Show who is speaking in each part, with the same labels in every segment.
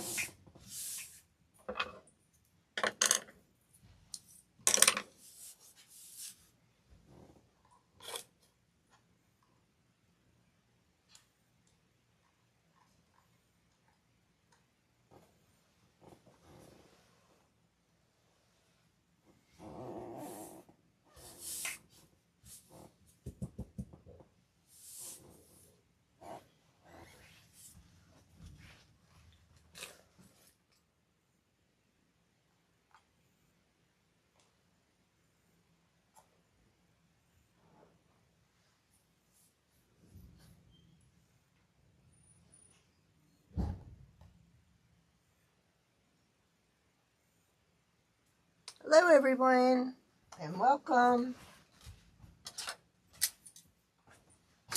Speaker 1: you. Hello everyone, and welcome.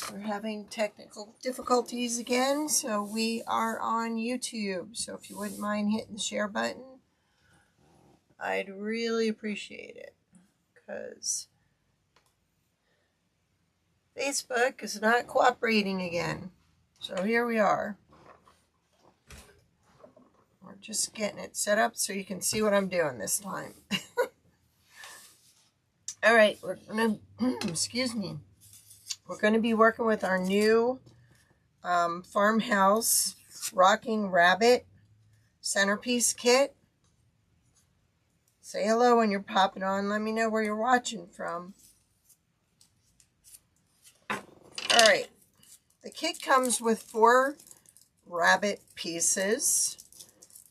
Speaker 1: We're having technical difficulties again, so we are on YouTube. So if you wouldn't mind hitting the share button, I'd really appreciate it, because Facebook is not cooperating again. So here we are. We're just getting it set up so you can see what I'm doing this time. All right, we're gonna, excuse me. We're going to be working with our new Farmhouse Rocking Rabbit Centerpiece kit. Say hello when you're popping on. Let me know where you're watching from. Alright, the kit comes with 4 rabbit pieces.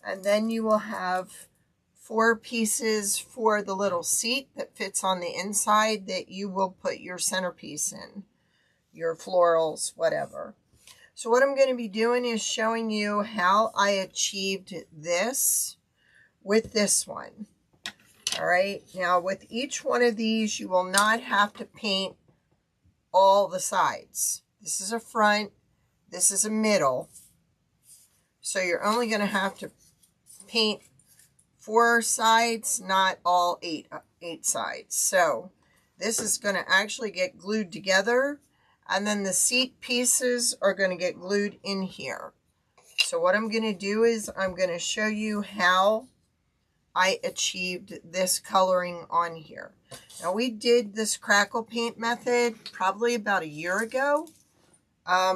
Speaker 1: And then you will have 4 pieces for the little seat that fits on the inside that you will put your centerpiece in. Your florals, whatever. So what I'm going to be doing is showing you how I achieved this with this one. All right, now with each one of these, you will not have to paint all the sides. This is a front, this is a middle. So you're only going to have to paint 4 sides, not all 8 sides. So this is going to actually get glued together. And then the seat pieces are going to get glued in here. So what I'm going to do is I'm going to show you how I achieved this coloring on here. Now we did this crackle paint method probably about a year ago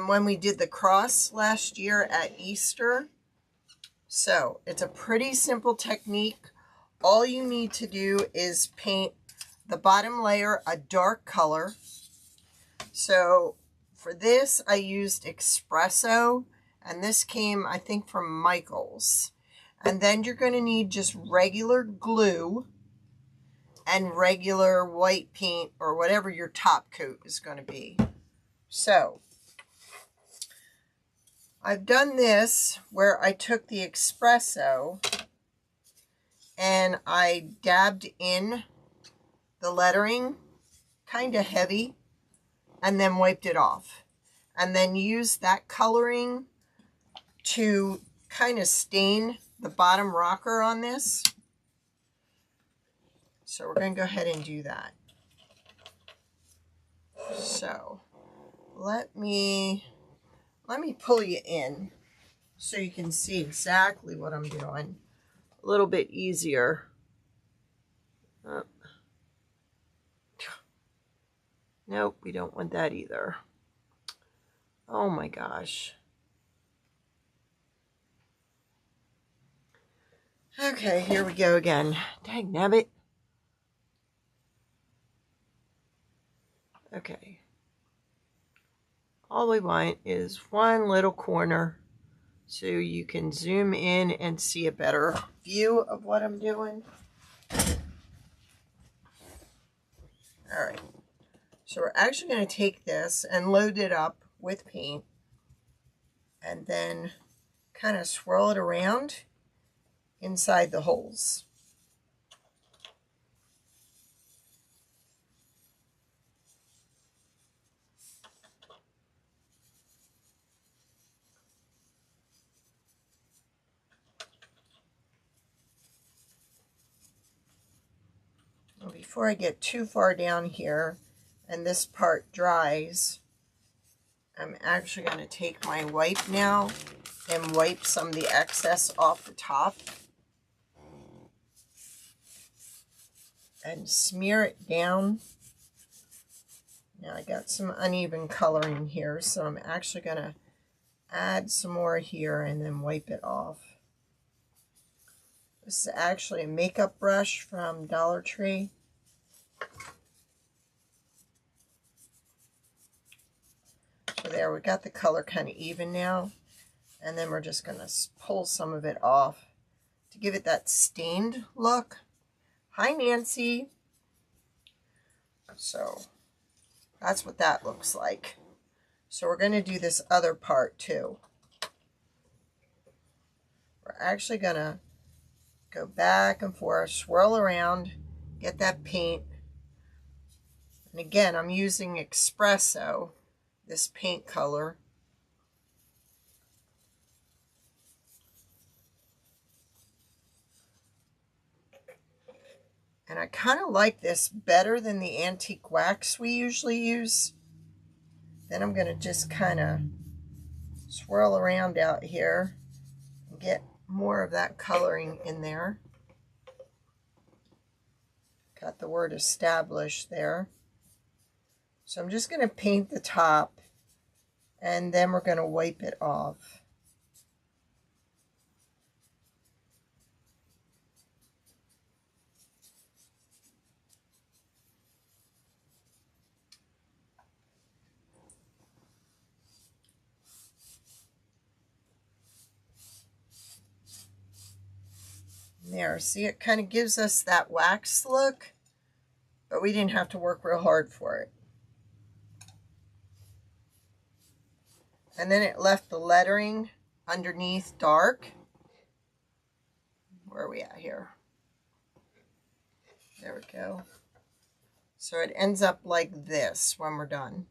Speaker 1: when we did the cross last year at Easter. So it's a pretty simple technique. All you need to do is paint the bottom layer a dark color. So for this, I used espresso, and this came, I think, from Michael's. And then you're going to need just regular glue and regular white paint or whatever your top coat is going to be. So I've done this where I took the espresso and I dabbed in the lettering, kind of heavy, and then wiped it off. And then used that coloring to kind of stain the bottom rocker on this. So we're going to go ahead and do that. So let me pull you in so you can see exactly what I'm doing. A little bit easier. Nope, we don't want that either. Oh my gosh. Okay, here we go again. Dang nabbit. Okay. All we want is one little corner so you can zoom in and see a better view of what I'm doing. All right. So we're actually going to take this and load it up with paint and then kind of swirl it around inside the holes. Well, before I get too far down here and this part dries, I'm actually going to take my wipe now and wipe some of the excess off the top and smear it down. Now I got some uneven coloring here, so I'm actually going to add some more here and then wipe it off. This is actually a makeup brush from Dollar Tree. So there, we got the color kind of even now. And then we're just going to pull some of it off to give it that stained look. Hi, Nancy. So that's what that looks like. So we're going to do this other part too. We're actually going to go back and forth, swirl around, get that paint. And again, I'm using Espresso, this paint color. And I kind of like this better than the antique wax we usually use. Then I'm going to just kind of swirl around out here and get more of that coloring in there. Got the word established there. So I'm just going to paint the top and then we're going to wipe it off. There, see, it kind of gives us that wax look, but we didn't have to work real hard for it. And then it left the lettering underneath dark. Where are we at here? There we go. So it ends up like this when we're done.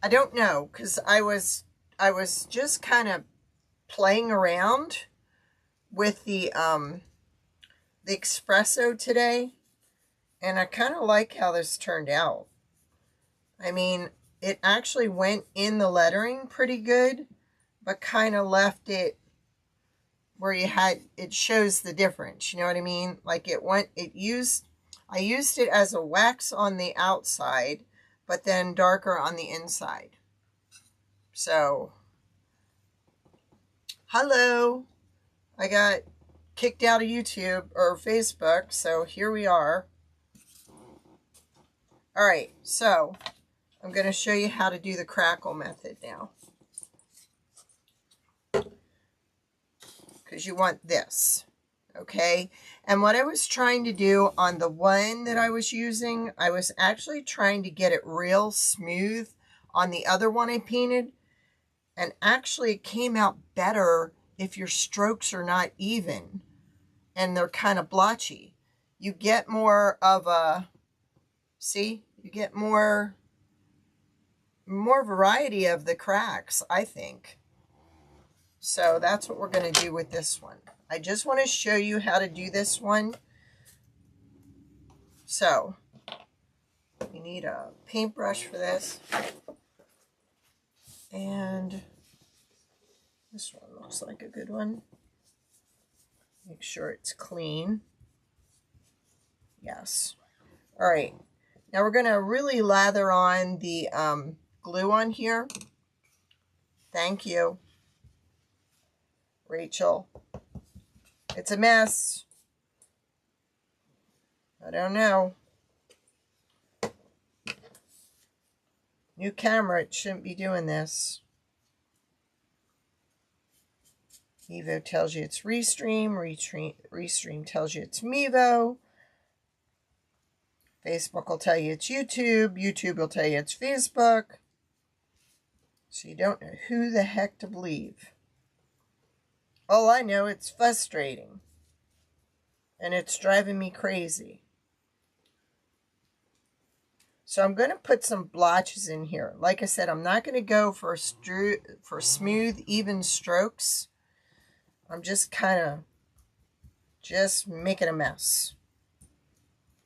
Speaker 1: I don't know, because I was just kind of playing around with the Espresso today, and I kind of like how this turned out. I mean, it actually went in the lettering pretty good, but kind of left it where it shows the difference, you know what I mean? Like I used it as a wax on the outside, but then darker on the inside. So, hello. I got kicked out of YouTube or Facebook, so here we are. All right, so I'm going to show you how to do the crackle method now. Because you want this, okay? And what I was trying to do on the one that I was using, I was actually trying to get it real smooth on the other one I painted. And actually it came out better if your strokes are not even and they're kind of blotchy. You get more of a, see, you get more variety of the cracks, I think. So that's what we're going to do with this one. I just want to show you how to do this one. So, you need a paintbrush for this. And this one looks like a good one. Make sure it's clean. Yes. All right. Now we're going to really lather on the glue on here. Thank you, Rachel. It's a mess. I don't know. New camera, it shouldn't be doing this. Evo tells you it's Restream. Restream tells you it's Mevo. Facebook will tell you it's YouTube. YouTube will tell you it's Facebook. So you don't know who the heck to believe. All I know, it's frustrating. And it's driving me crazy. So I'm going to put some blotches in here. Like I said, I'm not going to go for smooth, even strokes. I'm just kind of just making a mess.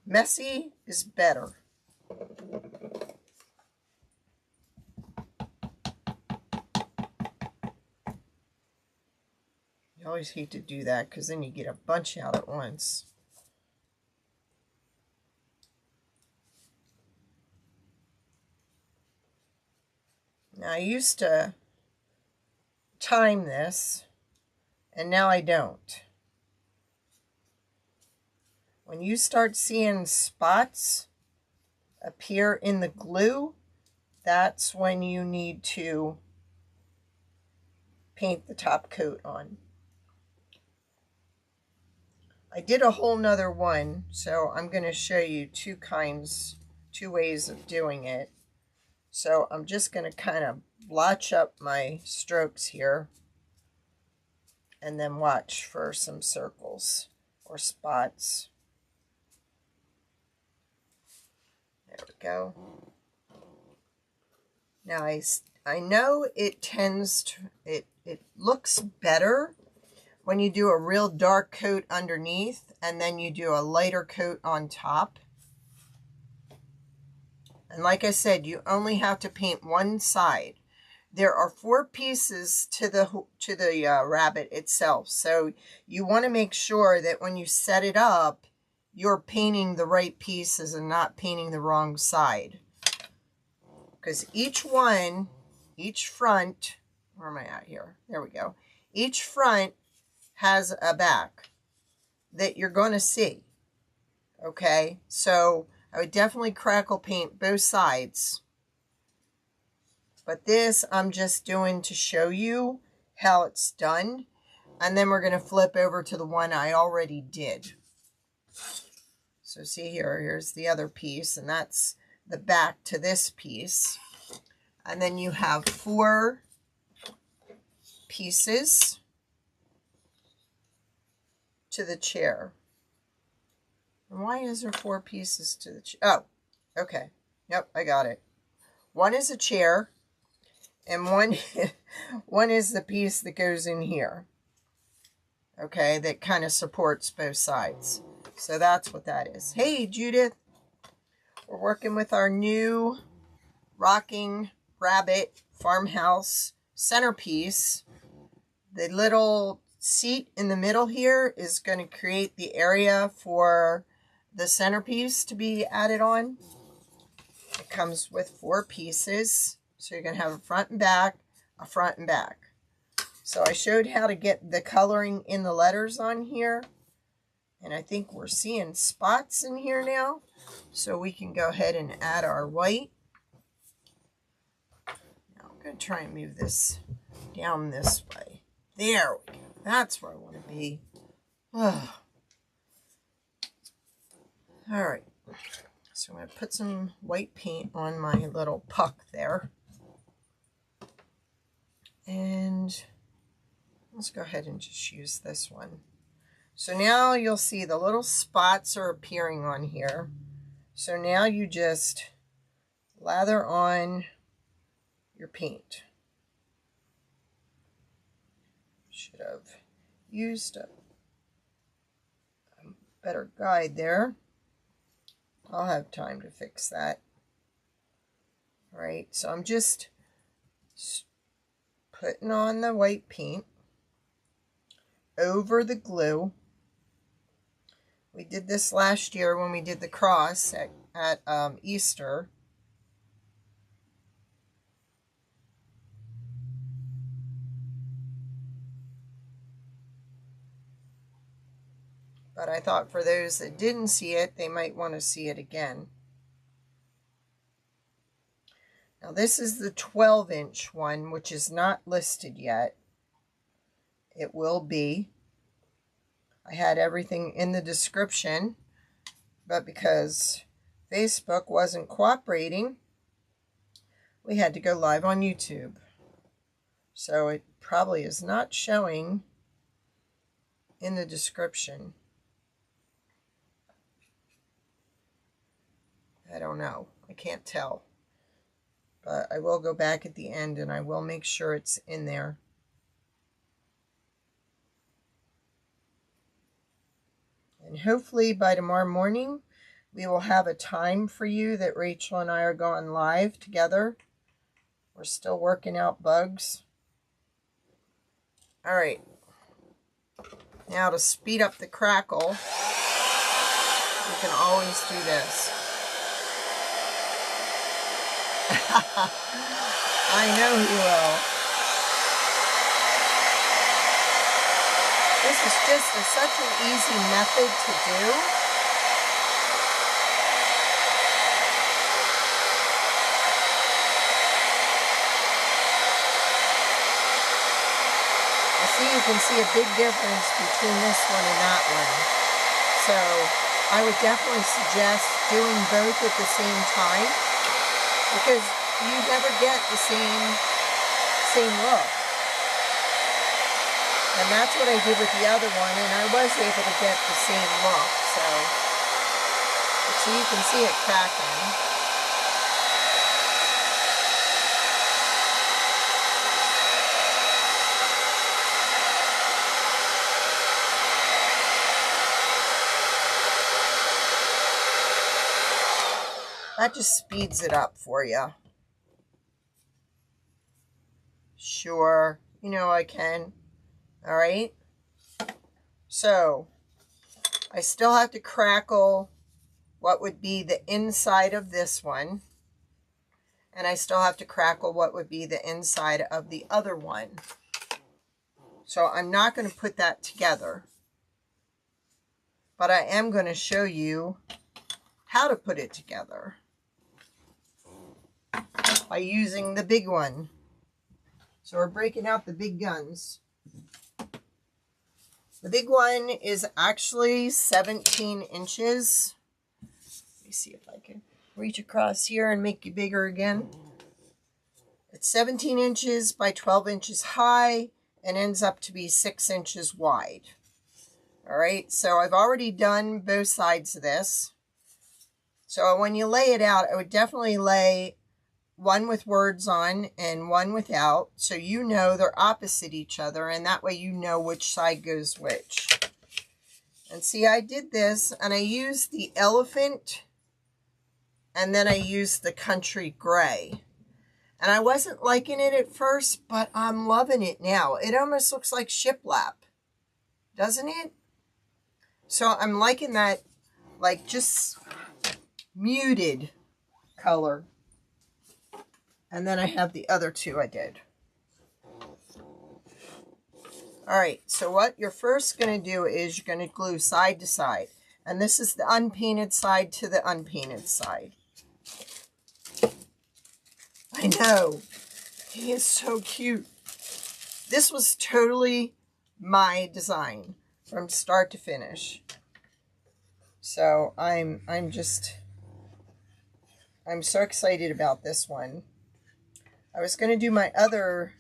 Speaker 1: Messy is better. You always hate to do that because then you get a bunch out at once. Now I used to time this, and now I don't. When you start seeing spots appear in the glue, that's when you need to paint the top coat on. I did a whole nother one, so I'm going to show you two ways of doing it. So I'm just going to kind of blotch up my strokes here and then watch for some circles or spots. There we go. Now I know it tends to, it looks better when you do a real dark coat underneath and then you do a lighter coat on top. And like I said, you only have to paint one side. There are 4 pieces to the rabbit itself, so you want to make sure that when you set it up, you're painting the right pieces and not painting the wrong side. Because each front, where am I at here? There we go. Each front has a back that you're going to see. Okay, so I would definitely crackle paint both sides. But this I'm just doing to show you how it's done. And then we're going to flip over to the one I already did. So see here, here's the other piece, and that's the back to this piece. And then you have 4 pieces to the chair. And why is there 4 pieces to the chair? Oh, okay. Yep, I got it. One is a chair, and one is the piece that goes in here. Okay, that kind of supports both sides. So that's what that is. Hey, Judith. We're working with our new Rocking Rabbit Farmhouse Centerpiece. The little seat in the middle here is going to create the area for the centerpiece to be added on. It comes with 4 pieces. So you're going to have a front and back, a front and back. So I showed how to get the coloring in the letters on here. And I think we're seeing spots in here now. So we can go ahead and add our white. Now I'm going to try and move this down this way. There we go. That's where I want to be. Oh. All right. So I'm going to put some white paint on my little puck there. And let's go ahead and just use this one. So now you'll see the little spots are appearing on here. So now you just lather on your paint. Should have used a better guide there. I'll have time to fix that. All right, so I'm just putting on the white paint over the glue. We did this last year when we did the cross at Easter. But I thought for those that didn't see it, they might want to see it again. Now this is the 12-inch one, which is not listed yet. It will be. I had everything in the description, but because Facebook wasn't cooperating, we had to go live on YouTube. So it probably is not showing in the description. I don't know. I can't tell. But I will go back at the end and I will make sure it's in there. And hopefully by tomorrow morning, we will have a time for you that Rachel and I are going live together. We're still working out bugs. All right. Now to speed up the crackle, you can always do this. I know you will. This is just such an easy method to do. You can see a big difference between this one and that one. So I would definitely suggest doing both at the same time, because you never get the same look. And that's what I did with the other one, and I was able to get the same look. So you can see it cracking. That just speeds it up for you. Sure, you know I can. All right. So, I still have to crackle what would be the inside of this one. And I still have to crackle what would be the inside of the other one. So, I'm not going to put that together. But I am going to show you how to put it together by using the big one. So we're breaking out the big guns. The big one is actually 17 inches. Let me see if I can reach across here and make it bigger again. It's 17 inches by 12 inches high and ends up to be 6 inches wide. All right, so I've already done both sides of this. So when you lay it out, I would definitely lay one with words on and one without, so you know they're opposite each other, and that way you know which side goes which. And see, I did this, and I used the elephant, and then I used the country gray. And I wasn't liking it at first, but I'm loving it now. It almost looks like shiplap, doesn't it? So I'm liking that, like, just muted color. And then I have the other two I did. All right, so what you're first going to do is you're going to glue side to side. And this is the unpainted side to the unpainted side. I know, he is so cute. This was totally my design from start to finish. So I'm so excited about this one. I was going to do my other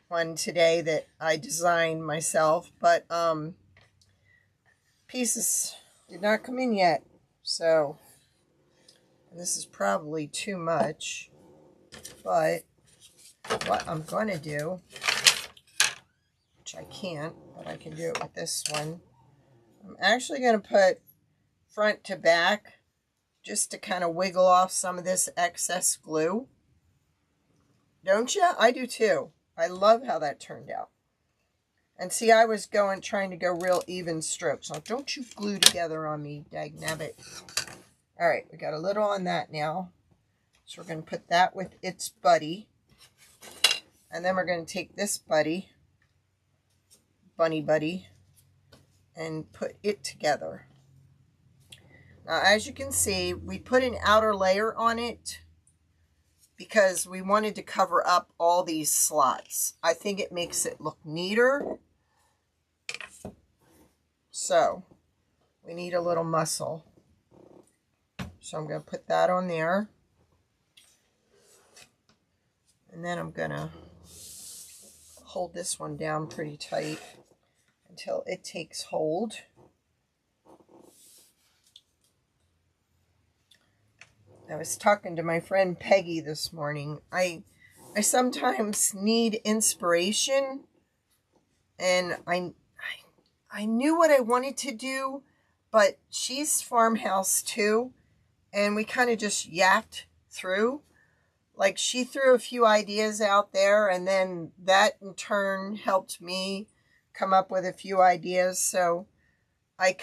Speaker 1: one today that I designed myself, but pieces did not come in yet. So this is probably too much, but what I'm going to do, which I can't, but I can do it with this one, I'm actually going to put front to back just to kind of wiggle off some of this excess glue. Don't you? I do too. I love how that turned out. And see, I was trying to go real even strokes. Now, don't you glue together on me, dagnabbit. All right, we got a little on that now. So we're going to put that with its buddy. And then we're going to take this bunny buddy, and put it together. Now, as you can see, we put an outer layer on it because we wanted to cover up all these slots. I think it makes it look neater. So, we need a little muscle. So I'm going to put that on there. And then I'm going to hold this one down pretty tight until it takes hold. I was talking to my friend Peggy this morning. I sometimes need inspiration, and I knew what I wanted to do, but she's farmhouse too, and we kind of just yacked through. Like, she threw a few ideas out there, and then that in turn helped me come up with a few ideas. So I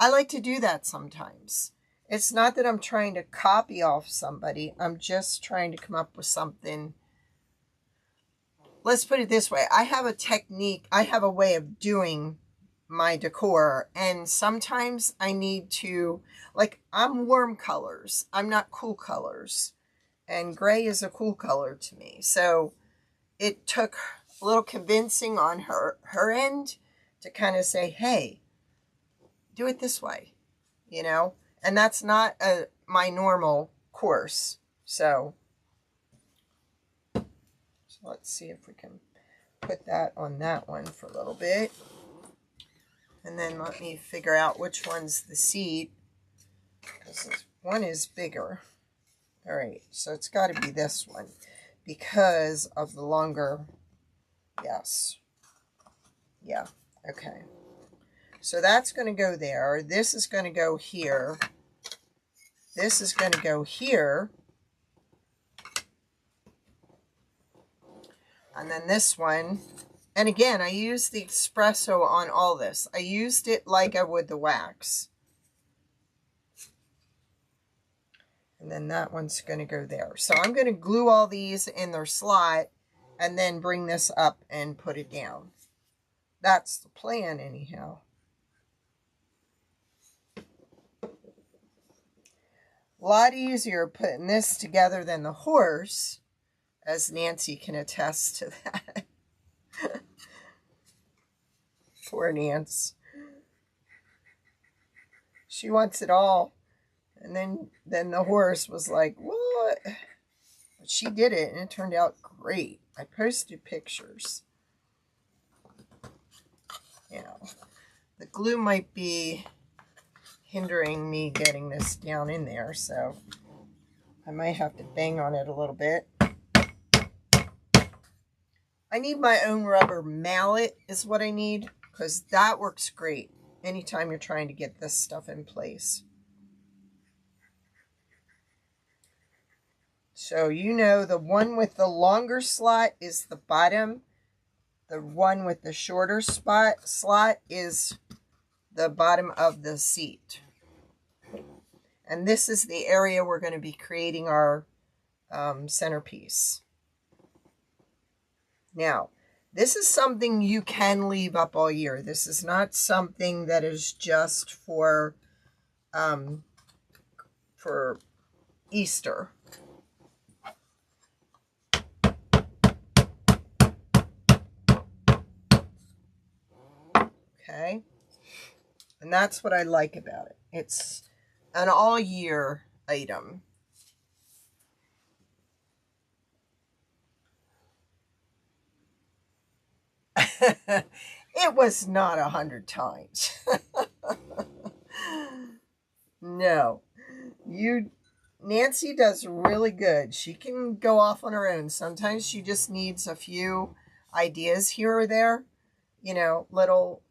Speaker 1: like to do that sometimes. It's not that I'm trying to copy off somebody. I'm just trying to come up with something. Let's put it this way. I have a technique. I have a way of doing my decor. And sometimes I need to, like, I'm warm colors. I'm not cool colors. And gray is a cool color to me. So it took a little convincing on her end to kind of say, hey, do it this way, you know? And that's not my normal course. So let's see if we can put that on that one for a little bit. And then let me figure out which one's the seat. This one is bigger. All right, so it's got to be this one because of the longer, yes. Yeah, okay. So that's going to go there. This is going to go here. This is going to go here. And then this one. And again, I used the espresso on all this. I used it like I would the wax. And then that one's going to go there. So I'm going to glue all these in their slot and then bring this up and put it down. That's the plan anyhow. A lot easier putting this together than the horse, as Nancy can attest to that. Poor Nance. She wants it all. And then the horse was like, what? But she did it, and it turned out great. I posted pictures. Yeah. The glue might be hindering me getting this down in there, so I might have to bang on it a little bit. I need my own rubber mallet is what I need, because that works great anytime you're trying to get this stuff in place. So you know the one with the longer slot is the bottom. The one with the shorter slot is the bottom of the seat. And this is the area we're going to be creating our centerpiece. Now, this is something you can leave up all year. This is not something that is just for Easter. Okay, and that's what I like about it. It's an all-year item. It was not 100 times. No, Nancy does really good. She can go off on her own. Sometimes she just needs a few ideas here or there. You know, little,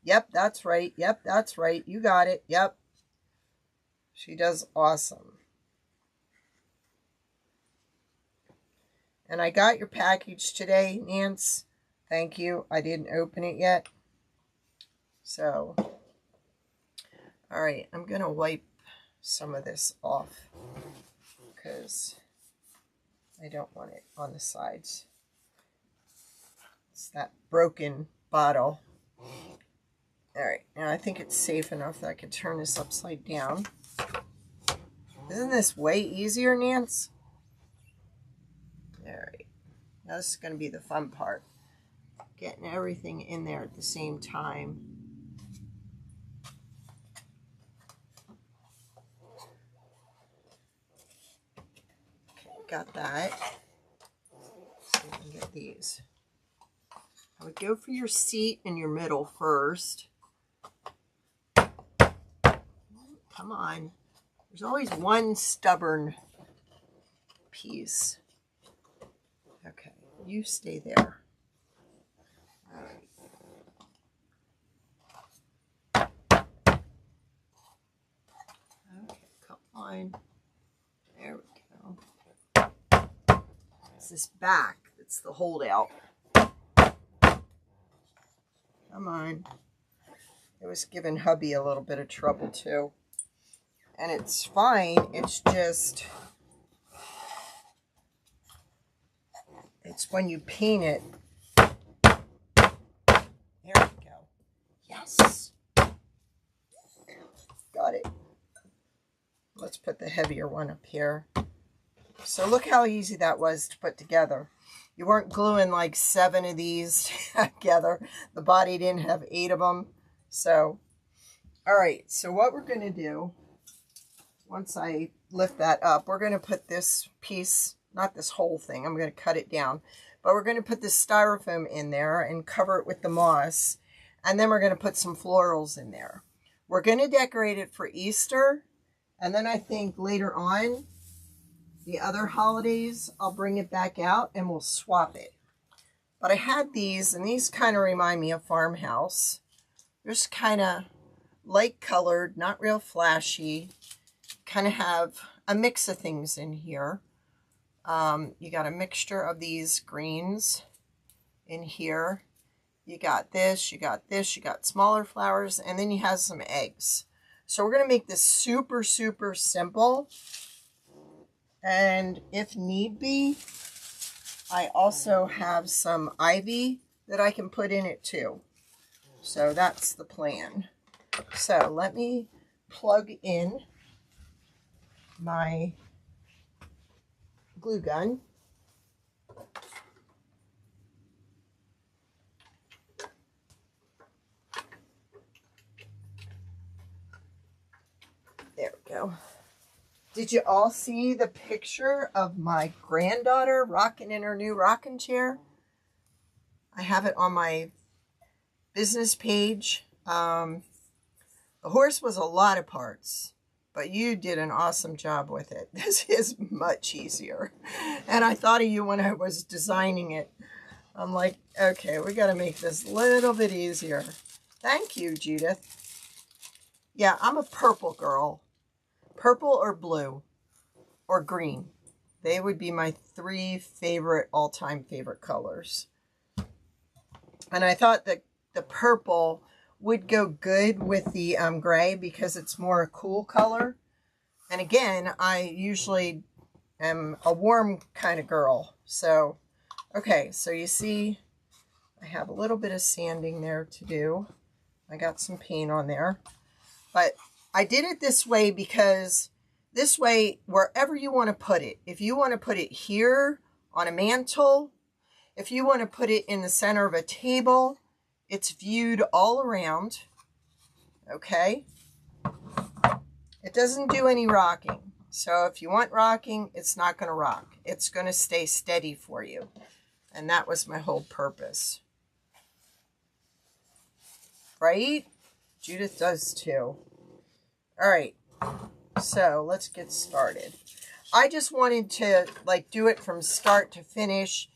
Speaker 1: yep, that's right. Yep, that's right. You got it. Yep. She does awesome. And I got your package today, Nance. Thank you. I didn't open it yet. So, all right, I'm going to wipe some of this off because I don't want it on the sides. It's that broken bottle. All right, now I think it's safe enough that I can turn this upside down. Isn't this way easier, Nance? All right, now this is going to be the fun part. Getting everything in there at the same time. Okay, got that. Let's see if I can get these. I would go for your seat in your middle first. Come on. There's always one stubborn piece. Okay, you stay there. All right. on. There we go. It's this back. It's the holdout. Come on. It was giving hubby a little bit of trouble too. And it's fine. It's just, it's when you paint it. There we go. Yes. Got it. Let's put the heavier one up here. So look how easy that was to put together. You weren't gluing like 7 of these together. The body didn't have 8 of them. So, all right. So what we're going to do, once I lift that up, we're going to put this piece, not this whole thing, I'm going to cut it down, but we're going to put this styrofoam in there and cover it with the moss. And then we're going to put some florals in there. We're going to decorate it for Easter. And then I think later on, the other holidays, I'll bring it back out and we'll swap it. But I had these, and these kind of remind me of Farmhouse. They're just kind of light colored, not real flashy. Kind of have a mix of things in here. You got a mixture of these greens in here. You got this, you got this, you got smaller flowers, and then you have some eggs. So we're going to make this super, super simple. And if need be, I also have some ivy that I can put in it too. So that's the plan. So let me plug in my glue gun. There we go. Did you all see the picture of my granddaughter rocking in her new rocking chair? I have it on my business page. The horse was a lot of parts, but you did an awesome job with it. This is much easier. And I thought of you when I was designing it. I'm like, okay, we got to make this a little bit easier. Thank you, Judith. Yeah, I'm a purple girl. Purple or blue or green. They would be my 3 favorite, all-time favorite colors. And I thought that the purple would go good with the gray because it's more a cool color. And again, I usually am a warm kind of girl. So, okay, so you see I have a little bit of sanding there to do. I got some paint on there. But I did it this way because this way, wherever you want to put it, if you want to put it here on a mantle, if you want to put it in the center of a table, it's viewed all around, okay? It doesn't do any rocking. So if you want rocking, it's not going to rock. It's going to stay steady for you. And that was my whole purpose. Right? Judith does too. All right, so let's get started. I just wanted to like do it from start to finish.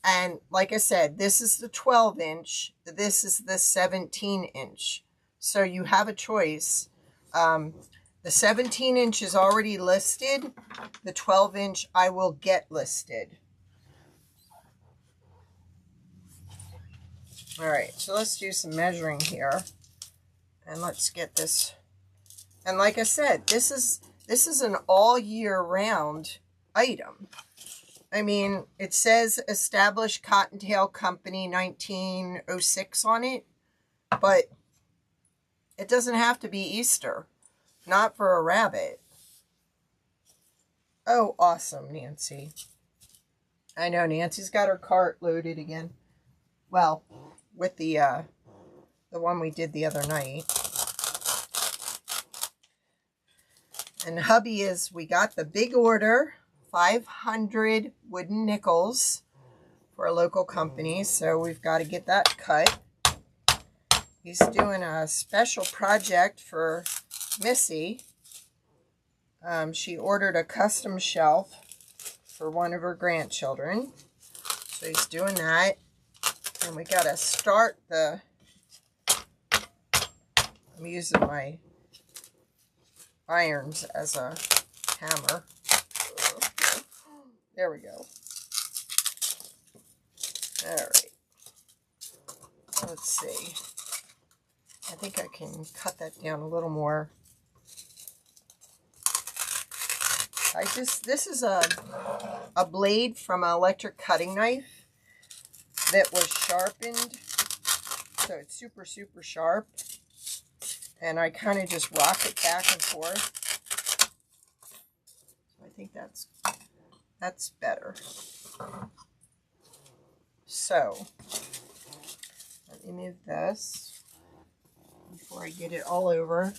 Speaker 1: And like I said, this is the 12-inch. This is the 17-inch. So you have a choice. The 17-inch is already listed. The 12-inch I will get listed. All right, so let's do some measuring here. And let's get this. And like I said, this is an all year round item. I mean, it says established Cottontail Company 1906 on it, but it doesn't have to be Easter. Not for a rabbit. Oh, awesome, Nancy. I know Nancy's got her cart loaded again. Well, with the one we did the other night. And hubby we got the big order, 500 wooden nickels for a local company. So we've got to get that cut. He's doing a special project for Missy. She ordered a custom shelf for one of her grandchildren. So he's doing that. And we got to start I'm using my irons as a hammer. There we go. All right. Let's see. I think I can cut that down a little more. This is a blade from an electric cutting knife that was sharpened. So it's super, super sharp. And I kind of just rock it back and forth. So I think that's better. So let me move this before I get it all over.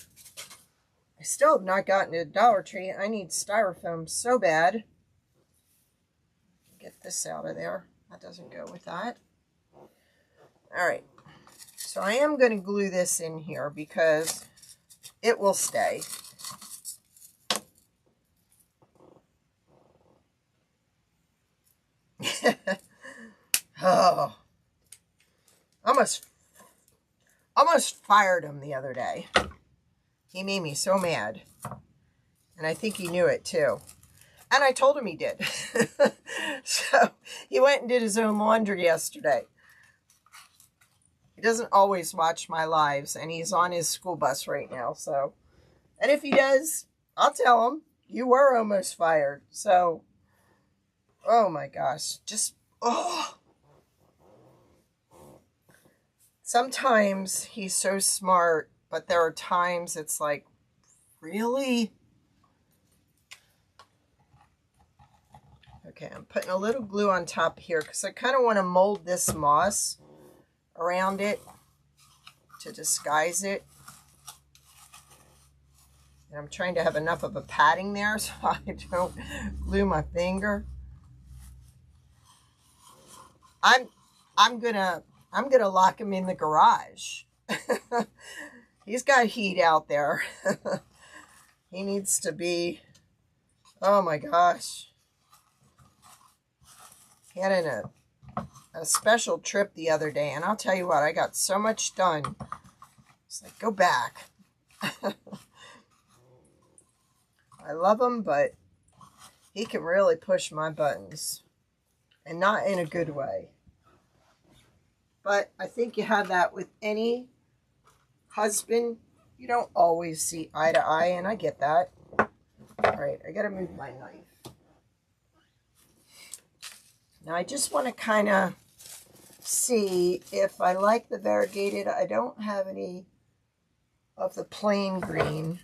Speaker 1: I still have not gotten to Dollar Tree. I need styrofoam so bad. Get this out of there. That doesn't go with that. All right. So I am going to glue this in here because it will stay. Oh, almost fired him the other day. He made me so mad. And I think he knew it too. And I told him he did. So he went and did his own laundry yesterday. He doesn't always watch my lives, and he's on his school bus right now. So, and if he does, I'll tell him, you were almost fired. So, oh my gosh, just, oh. Sometimes he's so smart, but there are times it's like, really? Okay, I'm putting a little glue on top here because I kind of want to mold this moss around it to disguise it. And I'm trying to have enough of a padding there so I don't glue my finger. I'm gonna lock him in the garage. He's got heat out there. He needs to be, oh my gosh. He had a special trip the other day, and I'll tell you what, I got so much done. It's like, go back. I love him, but he can really push my buttons, and not in a good way. But I think you have that with any husband. You don't always see eye to eye, and I get that. All right, I got to move my knife. Now, I just want to kind of see if I like the variegated. I don't have any of the plain green.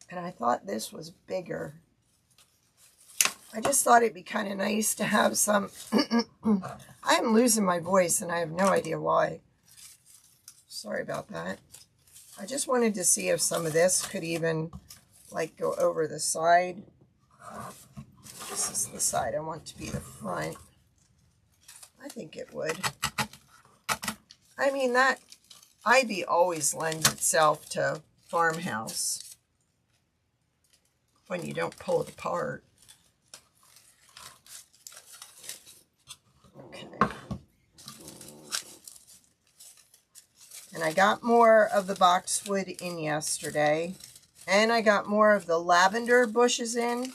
Speaker 1: And I thought this was bigger. I just thought it'd be kind of nice to have some. I am losing my voice, and I have no idea why. Sorry about that. I just wanted to see if some of this could even, like, go over the side. This is the side I want to be the front. I think it would. I mean, that ivy always lends itself to farmhouse when you don't pull it apart. Okay. And I got more of the boxwood in yesterday. And I got more of the lavender bushes in.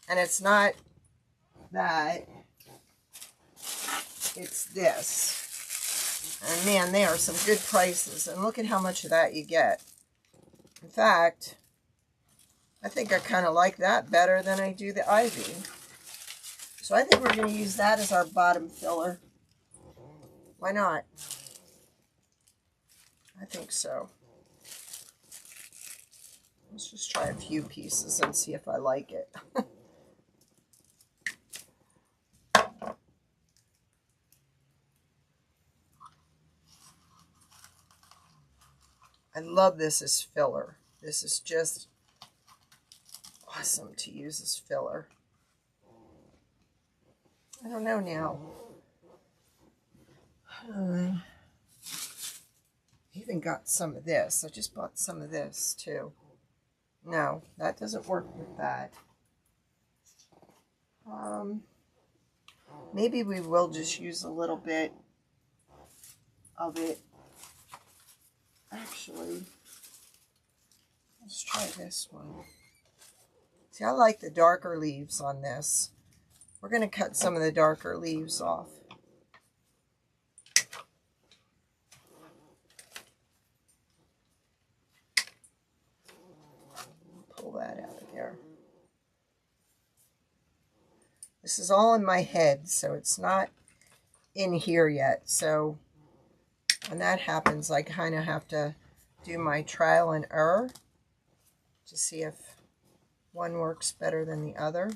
Speaker 1: And it's not that, it's this. And man, they are some good prices. And look at how much of that you get. In fact, I think I kind of like that better than I do the ivy. So I think we're going to use that as our bottom filler. Why not? I think so. Let's just try a few pieces and see if I like it. I love this as filler. This is just awesome to use as filler. I don't know now. Even got some of this. I just bought some of this too. No, that doesn't work with that. Maybe we will just use a little bit of it. Actually, let's try this one. See, I like the darker leaves on this. We're going to cut some of the darker leaves off. Pull that out of there. This is all in my head, so it's not in here yet. So when that happens, I kind of have to do my trial and error to see if one works better than the other.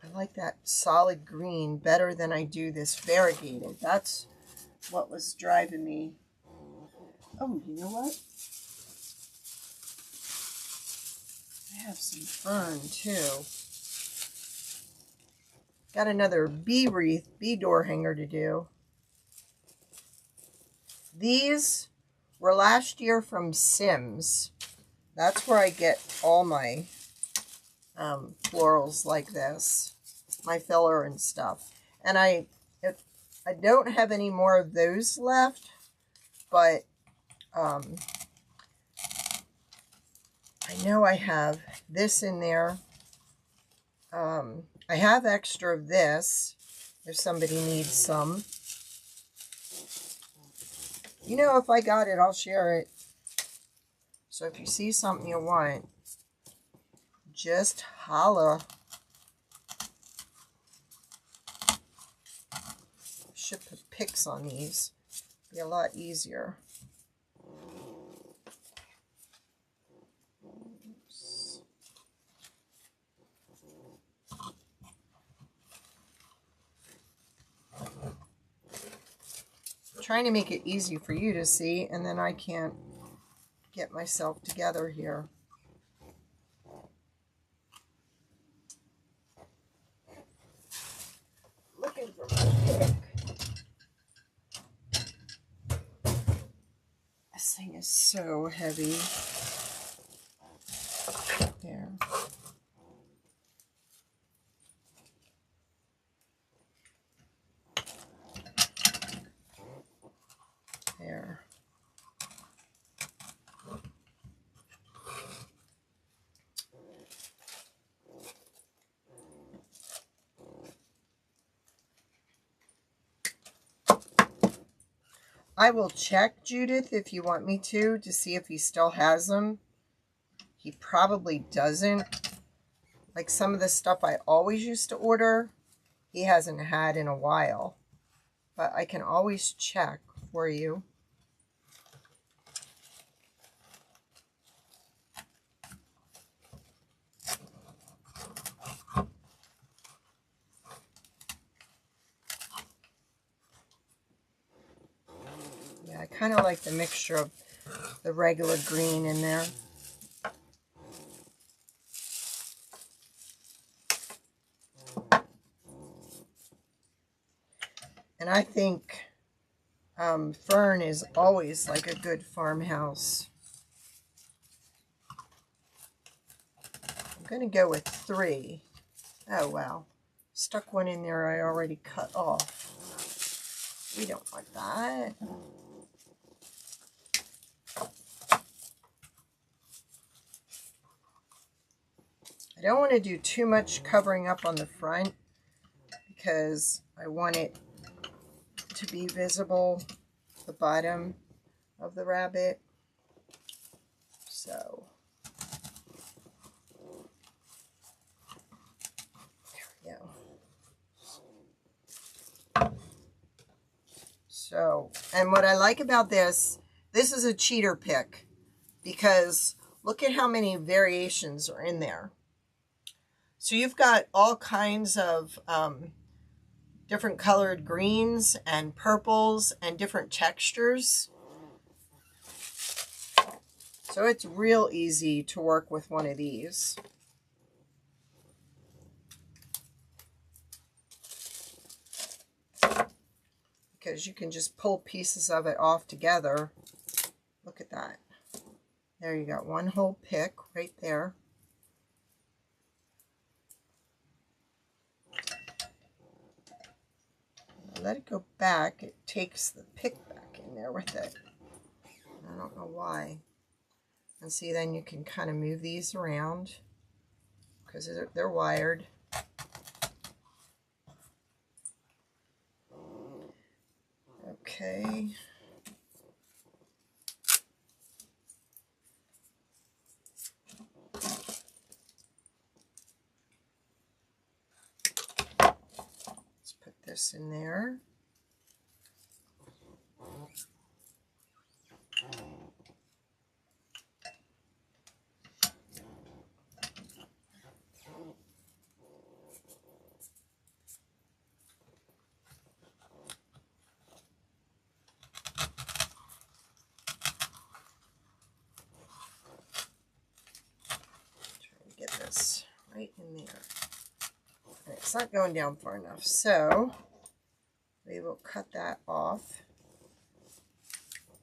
Speaker 1: I like that solid green better than I do this variegated. That's what was driving me. Oh, you know what? I have some fern too. Got another bee wreath, bee door hanger to do. These were last year from Sims. That's where I get all my florals like this, my filler and stuff. And I don't have any more of those left, but I know I have this in there. I have extra of this if somebody needs some. You know, if I got it, I'll share it. So if you see something you want, just holla. Should put pics on these. Be a lot easier. Oops. Trying to make it easy for you to see, and then I can't get myself together here. Looking for my pick. This thing is so heavy. There. There. I will check, Judith, if you want me to see if he still has them. He probably doesn't. Like some of the stuff I always used to order, he hasn't had in a while. But I can always check for you. I kind of like the mixture of the regular green in there. And I think fern is always like a good farmhouse. I'm going to go with 3. Oh, wow. Stuck one in there I already cut off. We don't want that. I don't want to do too much covering up on the front because I want it to be visible, the bottom of the rabbit. So, there we go. So, and what I like about this is a cheater pick because look at how many variations are in there. So you've got all kinds of different colored greens and purples and different textures. So it's real easy to work with one of these. Because you can just pull pieces of it off together. Look at that. There you got one whole pick right there. Let it go back. It takes the pick back in there with it. know why. And see, then you can kind of move these around because they're wired. Okay. Let's put this in there. Get this right in there. Right, it's not going down far enough, so we will cut that off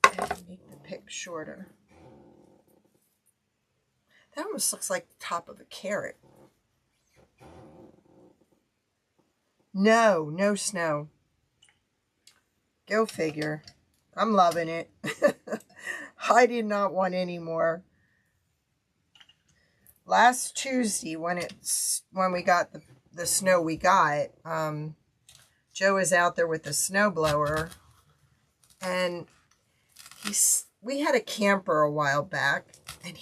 Speaker 1: and make the pick shorter. That almost looks like the top of a carrot. No, no snow. Go figure. I'm loving it. I did not want any more. Last Tuesday, when we got the snow we got, Joe was out there with the snow blower, and we had a camper a while back, and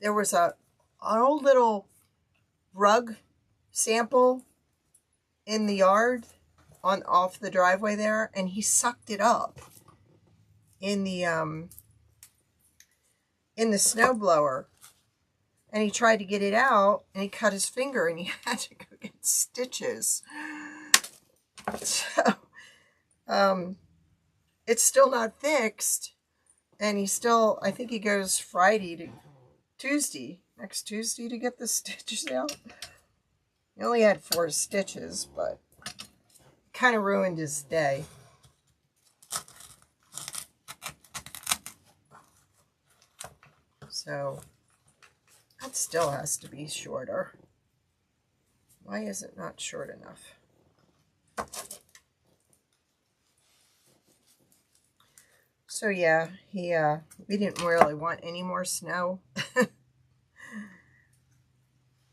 Speaker 1: there was an old little rug sample in the yard off the driveway there, and he sucked it up in the snow blower. And he tried to get it out, and he cut his finger, and he had to go get stitches. So, it's still not fixed, and I think he goes next Tuesday to get the stitches out. He only had 4 stitches, but kind of ruined his day. So that still has to be shorter. Why is it not short enough? So yeah, we didn't really want any more snow.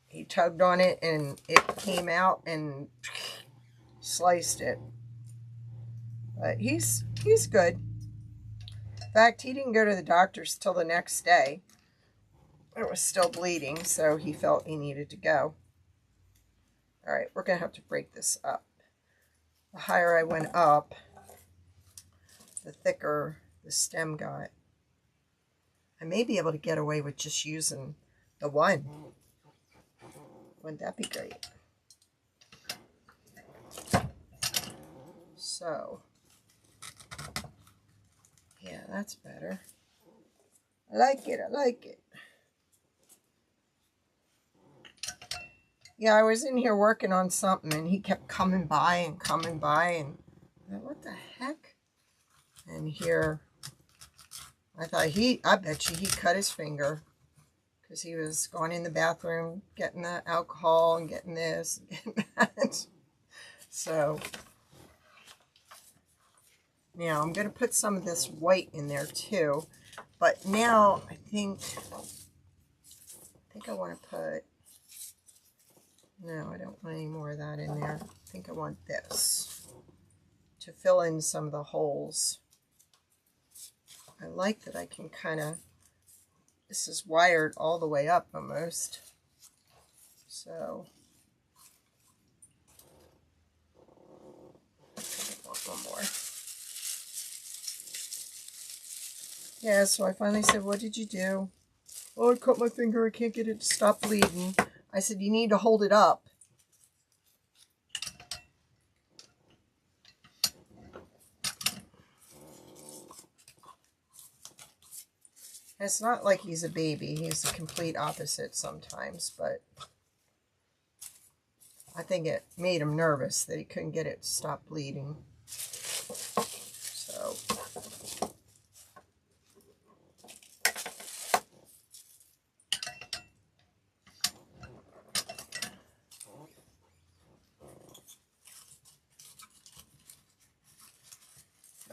Speaker 1: He tugged on it and it came out and sliced it. But he's good. In fact, he didn't go to the doctor's till the next day. It was still bleeding, so he felt he needed to go. All right, we're going to have to break this up. The higher I went up, the thicker the stem got. I may be able to get away with just using the one. Wouldn't that be great? So, yeah, that's better. I like it. I like it. Yeah, I was in here working on something, and he kept coming by, and I thought, what the heck? And here, I thought I bet you he cut his finger, because he was going in the bathroom, getting the alcohol, and getting this, and getting that. So, now I'm going to put some of this white in there too, but now I think I want to put, no, I don't want any more of that in there. I think I want this to fill in some of the holes. I like that I can kind of, this is wired all the way up almost. So, I want one more. Yeah, so I finally said, what did you do? Oh, I cut my finger. I can't get it to stop bleeding. I said, you need to hold it up. It's not like he's a baby. He's the complete opposite sometimes, but I think it made him nervous that he couldn't get it to stop bleeding. So,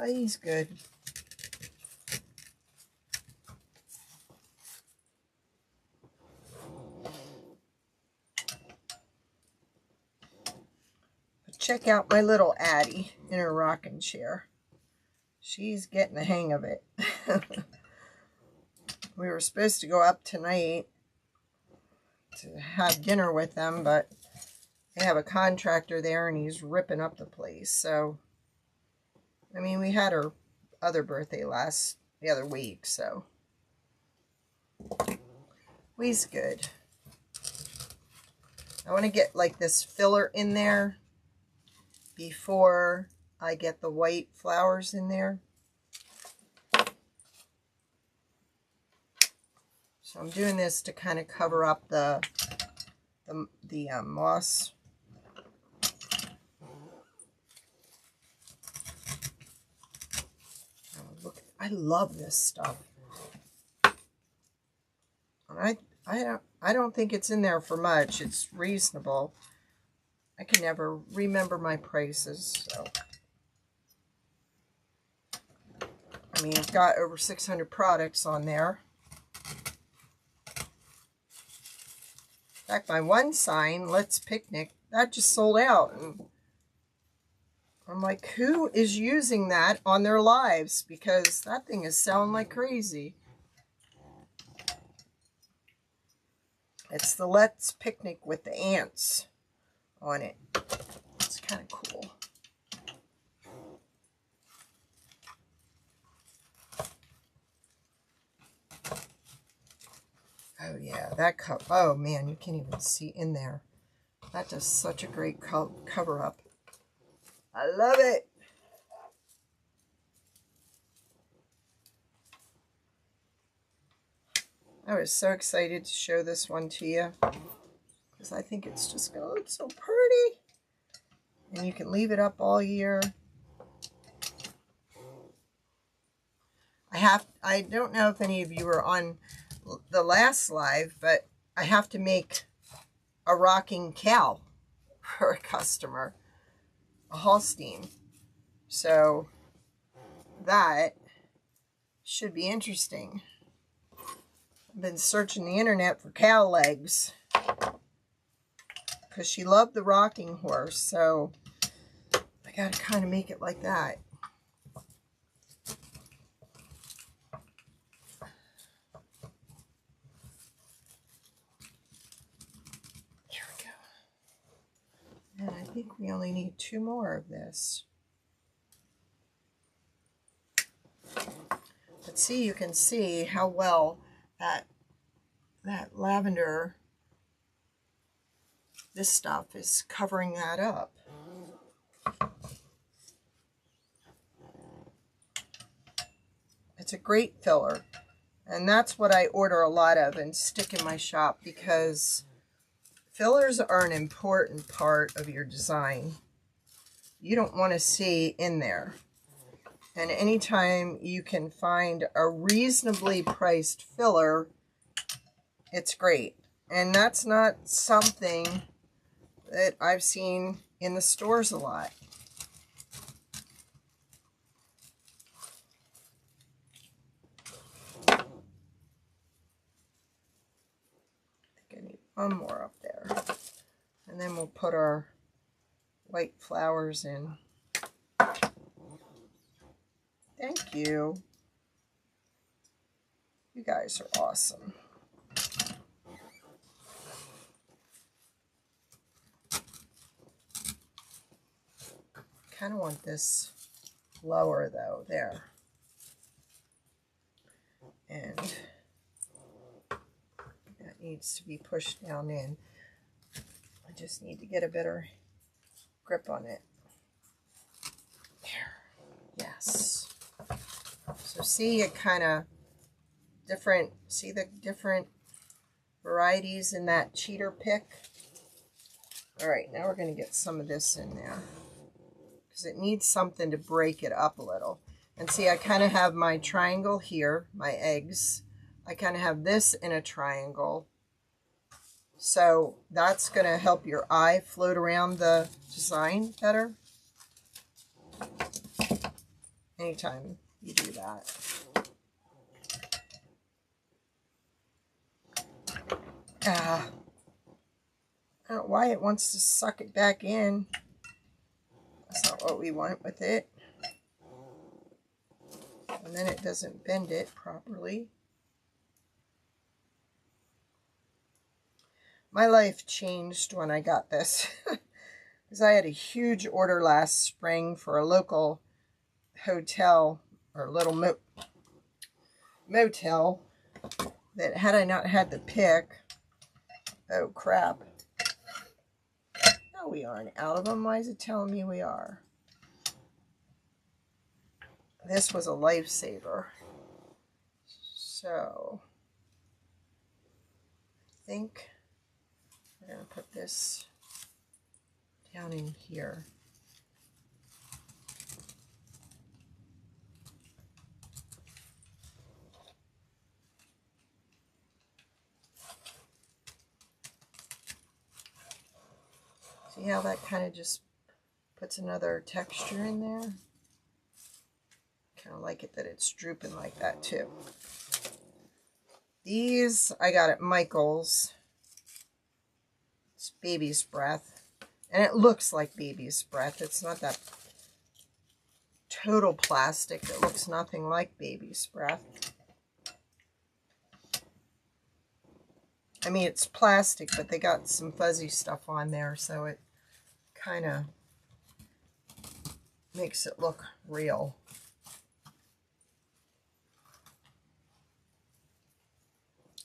Speaker 1: he's good. check out my little Addie in her rocking chair. She's getting the hang of it. We were supposed to go up tonight to have dinner with them, but they have a contractor there and he's ripping up the place. So, I mean, we had her other birthday the other week, so we's good. I want to get like this filler in there before I get the white flowers in there. So I'm doing this to kind of cover up the moss. Oh, look, I love this stuff. And I don't think it's in there for much. It's reasonable. I can never remember my prices, so. I mean, I've got over 600 products on there. In fact, my one sign, Let's Picnic, that just sold out. And I'm like, who is using that on their lives? Because that thing is selling like crazy. It's the Let's Picnic with the ants on it. It's kind of cool. Oh yeah, that cup. Oh man, you can't even see in there. That does such a great cover up. I love it. I was so excited to show this one to you because I think it's just going to look so pretty. And you can leave it up all year. I don't know if any of you were on the last live, but I have to make a rocking cow for a customer, a Holstein. So that should be interesting. I've been searching the internet for cow legs because she loved the rocking horse, so I got to kind of make it like that. And I think we only need 2 more of this. But see, you can see how well that lavender, this stuff is covering that up. It's a great filler. And that's what I order a lot of and stick in my shop because fillers are an important part of your design. You don't want to see in there. And anytime you can find a reasonably priced filler, it's great. And that's not something that I've seen in the stores a lot. I think I need one more up there. And then we'll put our white flowers in. Thank you. You guys are awesome. Kind of want this lower though, there. And that needs to be pushed down in. I just need to get a better grip on it. There. Yes. So see it kind of different, see the different varieties in that cheater pick? All right, now we're going to get some of this in there because it needs something to break it up a little. And see, I kind of have my triangle here, my eggs. I kind of have this in a triangle. So that's going to help your eye float around the design better. Anytime you do that. I don't know why it wants to suck it back in. what we want with it. And then it doesn't bend it properly. My life changed when I got this. Because I had a huge order last spring for a local hotel or little motel that had I not had the pick, oh crap. No, we aren't out of them. Why is it telling me we are? This was a lifesaver. So, I think we're going to put this down in here. See how that kind of just puts another texture in there? Kind of like it that it's drooping like that too. These I got at Michael's. It's baby's breath. And it looks like baby's breath. It's not that total plastic. It looks nothing like baby's breath. I mean, it's plastic, but they got some fuzzy stuff on there, so it kind of makes it look real.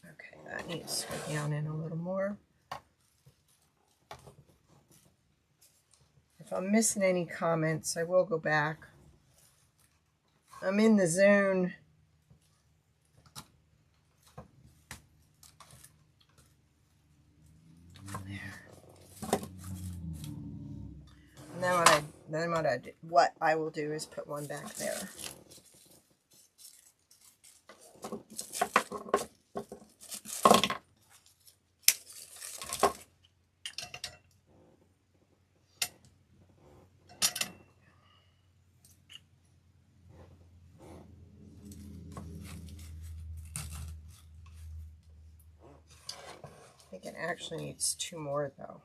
Speaker 1: Okay, that needs to go down in a little more. If I'm missing any comments, I will go back. I'm in the zone. And then what I will do is put one back there. I think it actually needs 2 more though.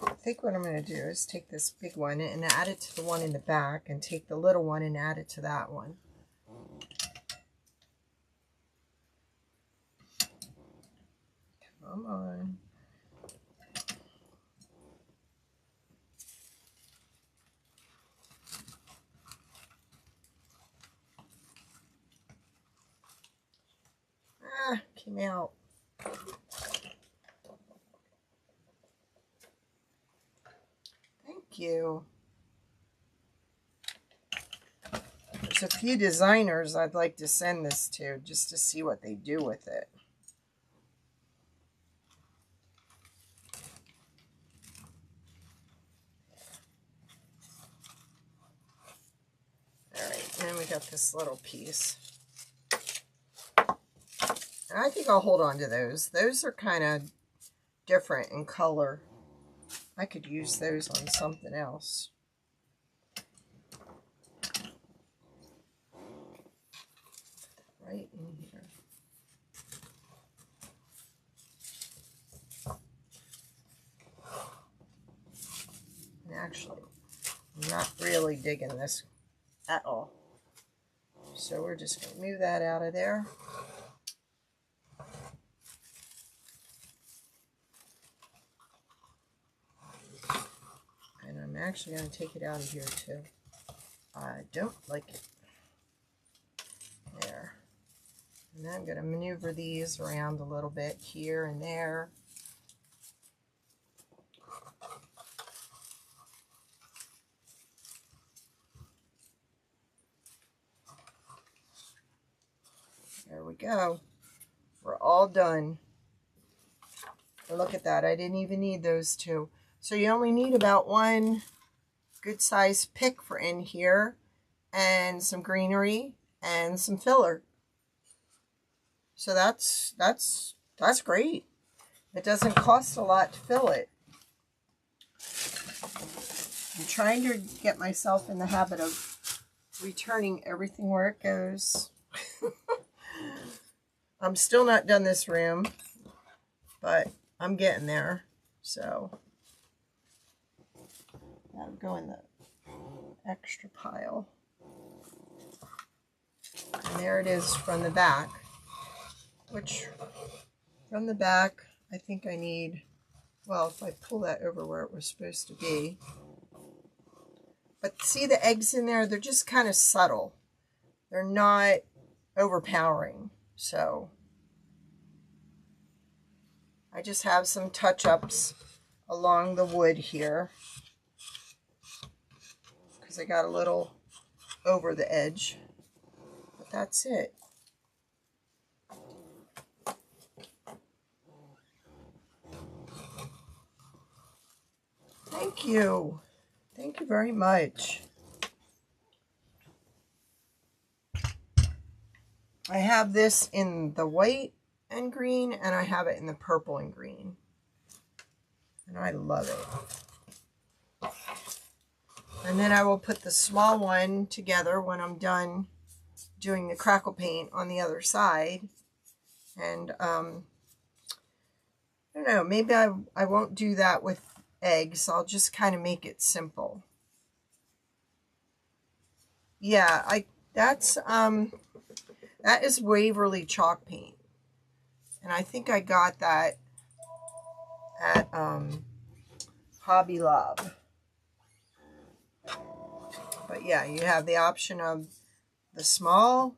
Speaker 1: I think what I'm going to do is take this big one and add it to the one in the back, and take the little one and add it to that one. Come on. Ah, came out. You. There's a few designers I'd like to send this to just to see what they do with it. Alright, and then we got this little piece. And I think I'll hold on to those. Those are kind of different in color. I could use those on something else. Right in here. And actually, I'm not really digging this at all. So we're just going to move that out of there. I'm actually going to take it out of here too. I don't like it. There. And then I'm going to maneuver these around a little bit here and there. There we go. We're all done. Look at that. I didn't even need those two. So you only need about one good sized pick for in here, and some greenery and some filler. So that's great. It doesn't cost a lot to fill it. I'm trying to get myself in the habit of returning everything where it goes. I'm still not done this room, but I'm getting there. So that'll go in the extra pile. And there it is from the back, which from the back, I think I need, well, if I pull that over where it was supposed to be. But see the eggs in there? They're just kind of subtle. They're not overpowering. So I just have some touch-ups along the wood here, because I got a little over the edge. But that's it. Thank you. Thank you very much. I have this in the white and green, and I have it in the purple and green. And I love it. And then I will put the small one together when I'm done doing the crackle paint on the other side. And I don't know, maybe I won't do that with eggs. I'll just kind of make it simple. Yeah, that is Waverly chalk paint, and I think I got that at Hobby Lobby. But yeah, you have the option of the small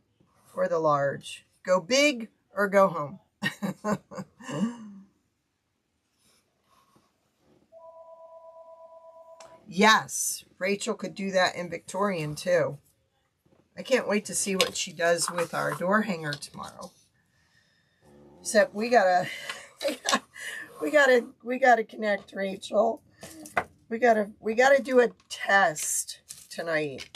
Speaker 1: or the large. Go big or go home. Yes, Rachel could do that in Victorian too. I can't wait to see what she does with our door hanger tomorrow. Except we gotta connect, Rachel. We gotta do a test tonight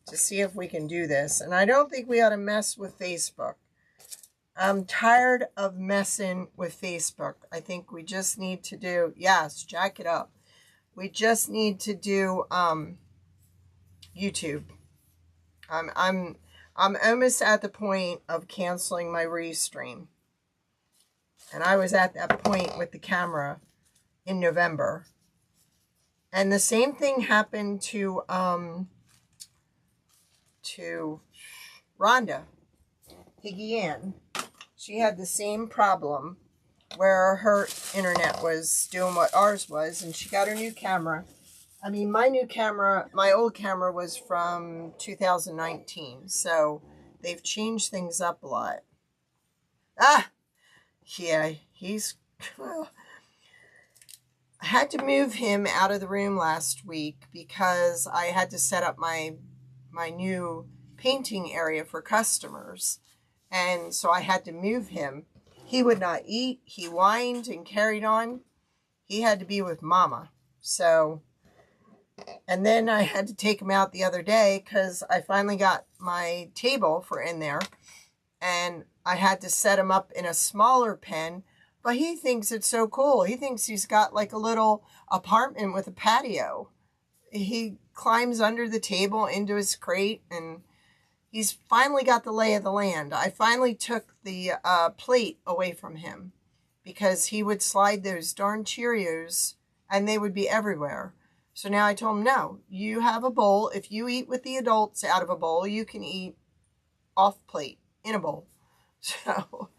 Speaker 1: to see if we can do this. And I don't think we ought to mess with Facebook. I'm tired of messing with Facebook. I think we just need to do, yes, jack it up. We just need to do YouTube. I'm almost at the point of canceling my restream. And I was at that point with the camera in November. And the same thing happened to Rhonda Higgy Ann. She had the same problem where her internet was doing what ours was, and she got her new camera. I mean, my old camera was from 2019, so they've changed things up a lot. Yeah, well, I had to move him out of the room last week because I had to set up my new painting area for customers. And so I had to move him. He would not eat. He whined and carried on. He had to be with Mama. So, and then I had to take him out the other day because I finally got my table for in there. And I had to set him up in a smaller pen. But he thinks it's so cool. He thinks he's got like a little apartment with a patio. He climbs under the table into his crate, and he's finally got the lay of the land. I finally took the plate away from him because he would slide those darn Cheerios and they would be everywhere. So now I told him, no, you have a bowl. If you eat with the adults out of a bowl, you can eat off plate in a bowl. So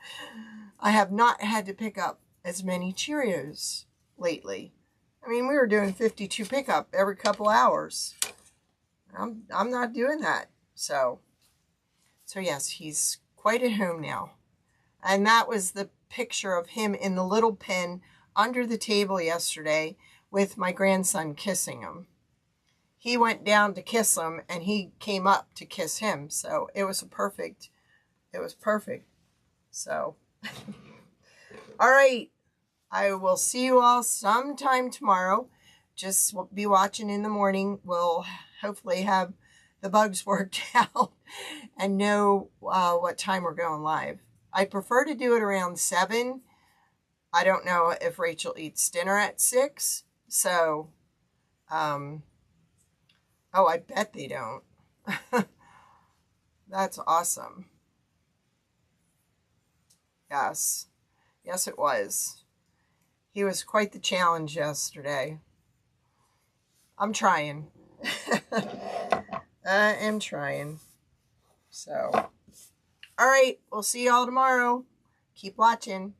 Speaker 1: I have not had to pick up as many Cheerios lately. I mean, we were doing 52 pickup every couple hours. I'm not doing that. So yes, he's quite at home now. And that was the picture of him in the little pen under the table yesterday with my grandson kissing him. He went down to kiss him and he came up to kiss him. So it was perfect. So, all right. I will see you all sometime tomorrow. just be watching in the morning. We'll hopefully have the bugs worked out and know what time we're going live. I prefer to do it around 7. I don't know if Rachel eats dinner at 6. So, oh, I bet they don't. That's awesome. Yes. Yes, it was. He was quite the challenge yesterday. I'm trying. I am trying. So, all right. We'll see y'all tomorrow. Keep watching.